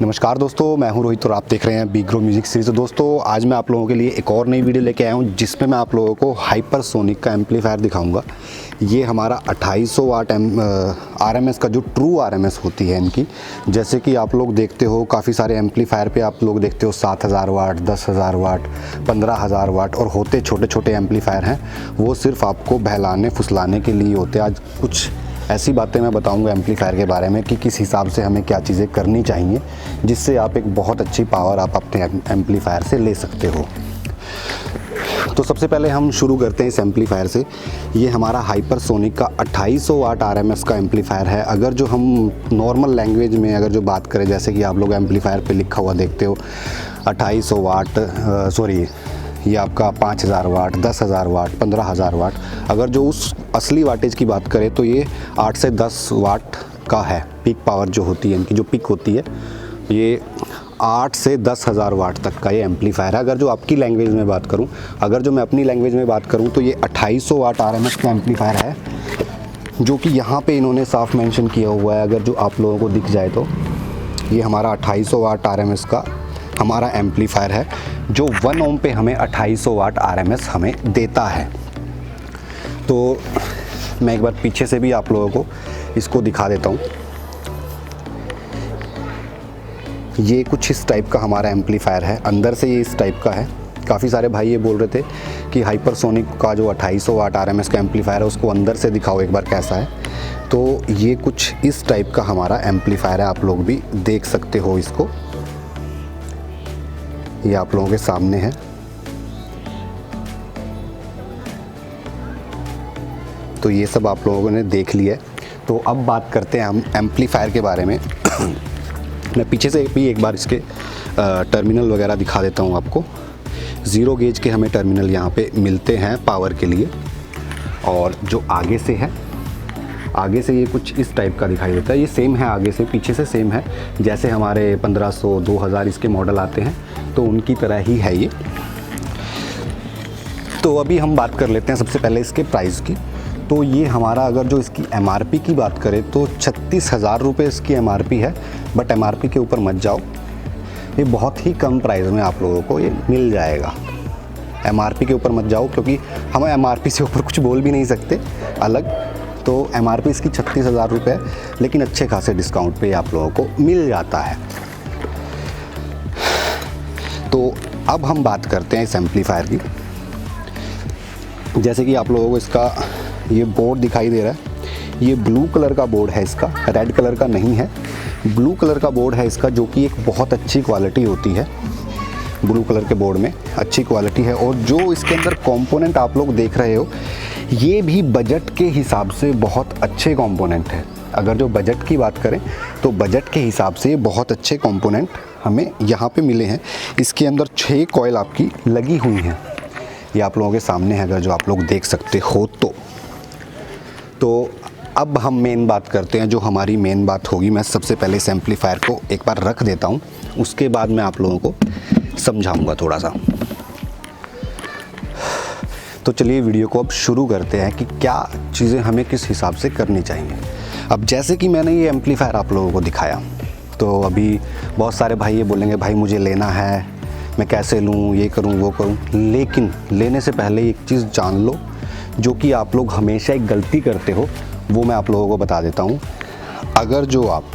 नमस्कार दोस्तों, मैं हूं रोहित और आप देख रहे हैं बिग ग्रो म्यूजिक सीरीज। तो दोस्तों आज मैं आप लोगों के लिए एक और नई वीडियो लेके आया हूं जिसमें मैं आप लोगों को हाइपरसोनिक का एम्पलीफायर दिखाऊंगा। ये हमारा 2800 वाट RMS का जो ट्रू RMS होती है इनकी, जैसे कि आप लोग देखते हो काफ़ी सारे एम्पलीफायर पे आप लोग देखते हो 7000 वाट, 10,000 वाट, 15,000 वाट और होते छोटे छोटे एम्पलीफायर हैं। वो सिर्फ आपको बहलाने फुसलाने के लिए होते हैं। आज कुछ ऐसी बातें मैं बताऊंगा एम्पलीफायर के बारे में कि किस हिसाब से हमें क्या चीज़ें करनी चाहिए जिससे आप एक बहुत अच्छी पावर आप अपने एम्पलीफायर से ले सकते हो। तो सबसे पहले हम शुरू करते हैं इस एम्पलीफायर से। ये हमारा हाइपरसोनिक का 2800 वाट RMS का एम्पलीफायर है। अगर जो हम नॉर्मल लैंग्वेज में अगर जो बात करें, जैसे कि आप लोग एम्पलीफायर पे लिखा हुआ देखते हो 2800 वाट, ये आपका 5000 वाट, 10,000 वाट, 15,000 वाट। अगर जो उस असली वाटेज की बात करें तो ये 8 से 10 वाट का है। पीक पावर जो होती है इनकी, जो पिक होती है, ये 8 से 10,000 वाट तक का ये एम्पलीफायर है। अगर जो आपकी लैंग्वेज में बात करूं, अगर जो मैं अपनी लैंग्वेज में बात करूं तो ये 2800 वाट RMS का एम्पलीफायर है, जो कि यहाँ पे इन्होंने साफ मेंशन किया हुआ है। अगर जो आप लोगों को दिख जाए तो ये हमारा 2800 वाट RMS का हमारा एम्पलीफायर है, जो 1 ओम पे हमें 2800 वाट RMS हमें देता है। तो मैं एक बार पीछे से भी आप लोगों को इसको दिखा देता हूँ। ये कुछ इस टाइप का हमारा एम्पलीफायर है, अंदर से ये इस टाइप का है। काफ़ी सारे भाई ये बोल रहे थे कि हाइपरसोनिक का जो 2800 वाट RMS का एम्पलीफायर है उसको अंदर से दिखाओ एक बार कैसा है। तो ये कुछ इस टाइप का हमारा एम्पलीफायर है, आप लोग भी देख सकते हो इसको। ये आप लोगों के सामने है। तो ये सब आप लोगों ने देख लिया है। तो अब बात करते हैं हम एम्पलीफायर के बारे में। मैं पीछे से भी एक बार इसके टर्मिनल वगैरह दिखा देता हूँ आपको। 0 गेज के हमें टर्मिनल यहाँ पे मिलते हैं पावर के लिए। और जो आगे से है, आगे से ये कुछ इस टाइप का दिखाई देता है। ये सेम है, आगे से पीछे से सेम है, जैसे हमारे 1500 2000 इसके मॉडल आते हैं तो उनकी तरह ही है ये। तो अभी हम बात कर लेते हैं सबसे पहले इसके प्राइस की। तो ये हमारा अगर जो इसकी MRP की बात करें तो 36,000 रुपये इसकी MRP है। बट MRP के ऊपर मत जाओ, ये बहुत ही कम प्राइस में आप लोगों को ये मिल जाएगा। MRP के ऊपर मत जाओ, क्योंकि हम MRP से ऊपर कुछ बोल भी नहीं सकते अलग। तो MRP इसकी 36,000 रुपये है, लेकिन अच्छे खासे डिस्काउंट पे आप लोगों को मिल जाता है। तो अब हम बात करते हैं इस एम्पलीफायर की। जैसे कि आप लोगों को इसका ये बोर्ड दिखाई दे रहा है, ये ब्लू कलर का बोर्ड है इसका, रेड कलर का नहीं है, ब्लू कलर का बोर्ड है इसका, जो कि एक बहुत अच्छी क्वालिटी होती है। ब्लू कलर के बोर्ड में अच्छी क्वालिटी है। और जो इसके अंदर कंपोनेंट आप लोग देख रहे हो, ये भी बजट के हिसाब से बहुत अच्छे कंपोनेंट हैं। अगर जो बजट की बात करें तो बजट के हिसाब से ये बहुत अच्छे कंपोनेंट हमें यहाँ पे मिले हैं। इसके अंदर 6 कॉइल आपकी लगी हुई हैं, ये आप लोगों के सामने है, अगर जो आप लोग देख सकते हो तो अब हम मेन बात करते हैं। जो हमारी मेन बात होगी, मैं सबसे पहले इस एम्पलीफायर को एक बार रख देता हूँ, उसके बाद मैं आप लोगों को समझाऊंगा थोड़ा सा। तो चलिए वीडियो को अब शुरू करते हैं कि क्या चीज़ें हमें किस हिसाब से करनी चाहिए। अब जैसे कि मैंने ये एम्पलीफायर आप लोगों को दिखाया, तो अभी बहुत सारे भाई ये बोलेंगे भाई मुझे लेना है, मैं कैसे लूँ, ये करूँ वो करूँ। लेकिन लेने से पहले एक चीज़ जान लो, जो कि आप लोग हमेशा एक गलती करते हो, वो मैं आप लोगों को बता देता हूँ। अगर जो आप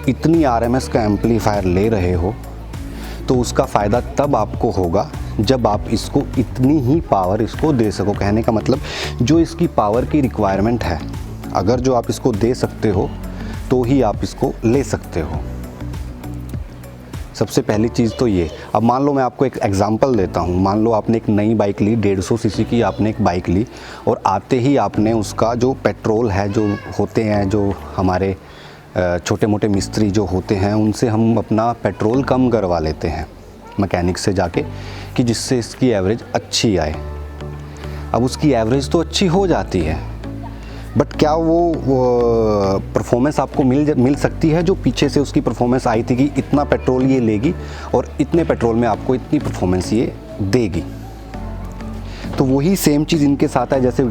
इतनी RMS का एम्पलीफायर ले रहे हो तो उसका फ़ायदा तब आपको होगा जब आप इसको इतनी ही पावर इसको दे सको। कहने का मतलब जो इसकी पावर की रिक्वायरमेंट है, अगर जो आप इसको दे सकते हो तो ही आप इसको ले सकते हो। सबसे पहली चीज़ तो ये। अब मान लो मैं आपको एक एग्जांपल देता हूँ। मान लो आपने एक नई बाइक ली, 150 सीसी की आपने एक बाइक ली, और आते ही आपने उसका जो पेट्रोल है, जो होते हैं जो हमारे छोटे मोटे मिस्त्री जो होते हैं, उनसे हम अपना पेट्रोल कम करवा लेते हैं मैकेनिक से जाके, कि जिससे इसकी एवरेज अच्छी आए। अब उसकी एवरेज तो अच्छी हो जाती है, बट क्या वो परफॉर्मेंस आपको मिल सकती है जो पीछे से उसकी परफॉर्मेंस आई थी कि इतना पेट्रोल ये लेगी और इतने पेट्रोल में आपको इतनी परफॉर्मेंस ये देगी। तो वही सेम चीज़ इनके साथ है। जैसे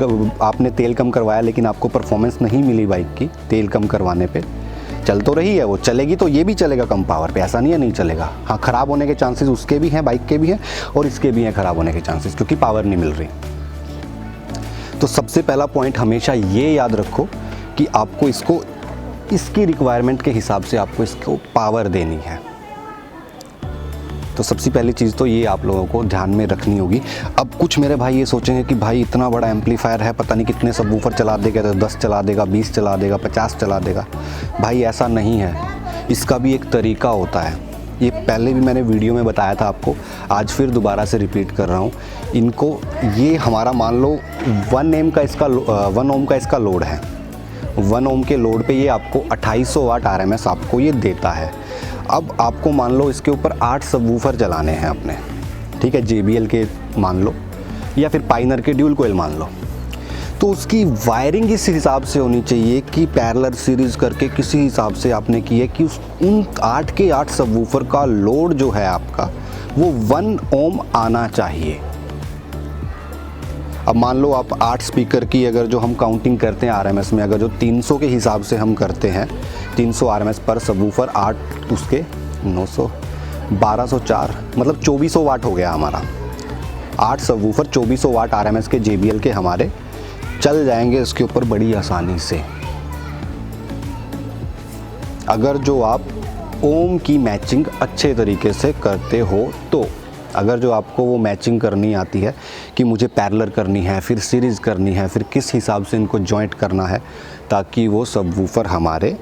आपने तेल कम करवाया लेकिन आपको परफॉर्मेंस नहीं मिली बाइक की तेल कम करवाने पे, चल तो रही है, वो चलेगी तो ये भी चलेगा कम पावर पे, ऐसा नहीं है नहीं चलेगा। हाँ, ख़राब होने के चांसेस उसके भी हैं, बाइक के भी हैं, और इसके भी हैं ख़राब होने के चांसेस, क्योंकि पावर नहीं मिल रही। तो सबसे पहला पॉइंट हमेशा ये याद रखो कि आपको इसको इसकी रिक्वायरमेंट के हिसाब से आपको इसको पावर देनी है। तो सबसे पहली चीज़ तो ये आप लोगों को ध्यान में रखनी होगी। अब कुछ मेरे भाई ये सोचेंगे कि भाई इतना बड़ा एम्पलीफायर है, पता नहीं कितने सबवूफर चला देगा, तो 10 चला देगा, 20 चला देगा, 50 चला देगा। भाई ऐसा नहीं है, इसका भी एक तरीका होता है। ये पहले भी मैंने वीडियो में बताया था आपको, आज फिर दोबारा से रिपीट कर रहा हूँ। इनको ये हमारा मान लो 1 ओम का इसका लोड है। 1 ओम के लोड पे ये आपको 2800 वाट RMS आपको ये देता है। अब आपको मान लो इसके ऊपर 8 सबवूफर चलाने हैं अपने, ठीक है, JBL के मान लो या फिर पाइनर के ड्यूल कोयल मान लो, तो उसकी वायरिंग इस हिसाब से होनी चाहिए कि पैरेलल सीरीज़ करके किसी हिसाब से आपने की है कि उन 8 के 8 सबवूफर का लोड जो है आपका वो 1 ओम आना चाहिए। अब मान लो आप 8 स्पीकर की अगर जो हम काउंटिंग करते हैं RMS में, अगर जो 300 के हिसाब से हम करते हैं, 300 RMS पर सबवूफर, 8 उसके 900, 1204, मतलब 2400 वाट हो गया हमारा। 8 सबवूफर 2400 वाट RMS के JBL के हमारे चल जाएंगे इसके ऊपर बड़ी आसानी से, अगर जो आप ओम की मैचिंग अच्छे तरीके से करते हो तो। अगर जो आपको वो मैचिंग करनी आती है कि मुझे पैरेलल करनी है, फिर सीरीज़ करनी है, फिर किस हिसाब से इनको जॉइंट करना है ताकि वो सबवूफर हमारे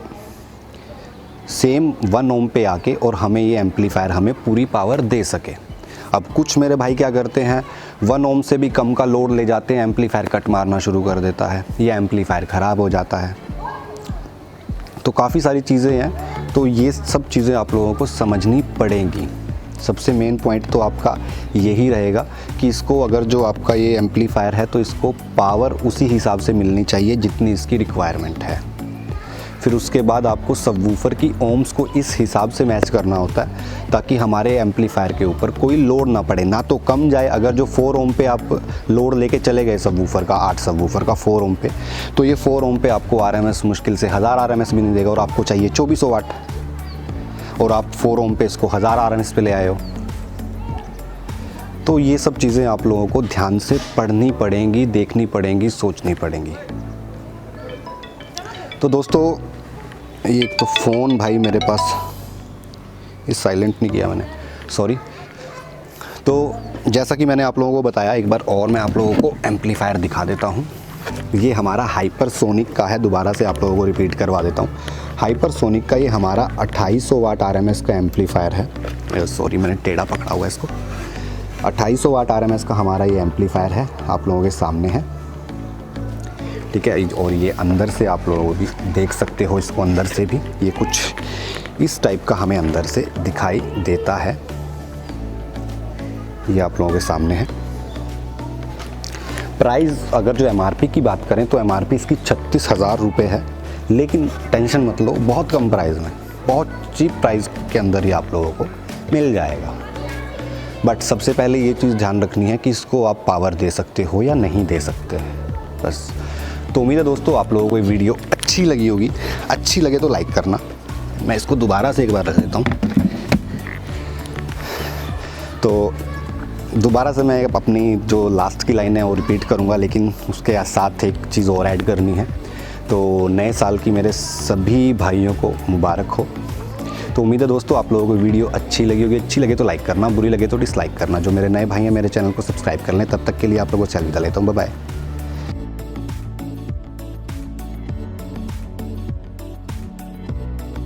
सेम 1 ओम पे आके और हमें ये एम्पलीफायर हमें पूरी पावर दे सके। अब कुछ मेरे भाई क्या करते हैं, 1 ओम से भी कम का लोड ले जाते हैं, एम्पलीफायर कट मारना शुरू कर देता है, या एम्पलीफायर ख़राब हो जाता है। तो काफ़ी सारी चीज़ें हैं, तो ये सब चीज़ें आप लोगों को समझनी पड़ेंगी। सबसे मेन पॉइंट तो आपका यही रहेगा कि इसको अगर जो आपका ये एम्पलीफायर है तो इसको पावर उसी हिसाब से मिलनी चाहिए जितनी इसकी रिक्वायरमेंट है। फिर उसके बाद आपको सबवूफर की ओम्स को इस हिसाब से मैच करना होता है ताकि हमारे एम्पलीफायर के ऊपर कोई लोड ना पड़े, ना तो कम जाए। अगर जो 4 ओम पे आप लोड लेके चले गए सबवूफर का, 8 सबवूफर का 4 ओम पे, तो ये 4 ओम पे आपको RMS मुश्किल से 1000 RMS भी नहीं देगा, और आपको चाहिए 2400 वाट, और आप 4 ओम पे इसको 1000 RMS पे ले आए हो। तो ये सब चीज़ें आप लोगों को ध्यान से पढ़नी पड़ेंगी, देखनी पड़ेंगी, सोचनी पड़ेंगी। तो दोस्तों ये तो फ़ोन भाई मेरे पास, ये साइलेंट नहीं किया मैंने, सॉरी। तो जैसा कि मैंने आप लोगों को बताया, एक बार और मैं आप लोगों को एम्पलीफायर दिखा देता हूँ। ये हमारा हाइपरसोनिक का है, दोबारा से आप लोगों को रिपीट करवा देता हूँ। हाइपरसोनिक का ये हमारा 2800 वाट RMS का एम्पलीफायर है। सॉरी मैंने टेढ़ा पकड़ा हुआ है इसको। 2800 वाट RMS का हमारा ये एम्पलीफायर है, आप लोगों के सामने है, ठीक है। और ये अंदर से आप लोग भी देख सकते हो इसको, अंदर से भी ये कुछ इस टाइप का हमें अंदर से दिखाई देता है। ये आप लोगों के सामने है। प्राइस अगर जो MRP की बात करें तो MRP इसकी 36,000 रुपये है, लेकिन टेंशन मत लो, बहुत कम प्राइस में, बहुत चीप प्राइस के अंदर ही आप लोगों को मिल जाएगा। बट सबसे पहले ये चीज़ ध्यान रखनी है कि इसको आप पावर दे सकते हो या नहीं दे सकते, बस। तो उम्मीद है दोस्तों आप लोगों को ये वीडियो अच्छी लगी होगी। अच्छी लगे तो लाइक करना। मैं इसको दोबारा से एक बार रख देता हूँ। तो दोबारा से मैं अपनी जो लास्ट की लाइन है वो रिपीट करूँगा, लेकिन उसके साथ एक चीज़ और ऐड करनी है। तो नए साल की मेरे सभी भाइयों को मुबारक हो। तो उम्मीद है दोस्तों आप लोगों को वीडियो अच्छी लगी होगी। अच्छी लगे तो लाइक करना, बुरी लगे तो डिसलाइक करना। जो मेरे नए भाई हैं मेरे चैनल को सब्सक्राइब कर लें। तब तक के लिए आप लोगों को अलविदा लेता हूँ। Bye bye.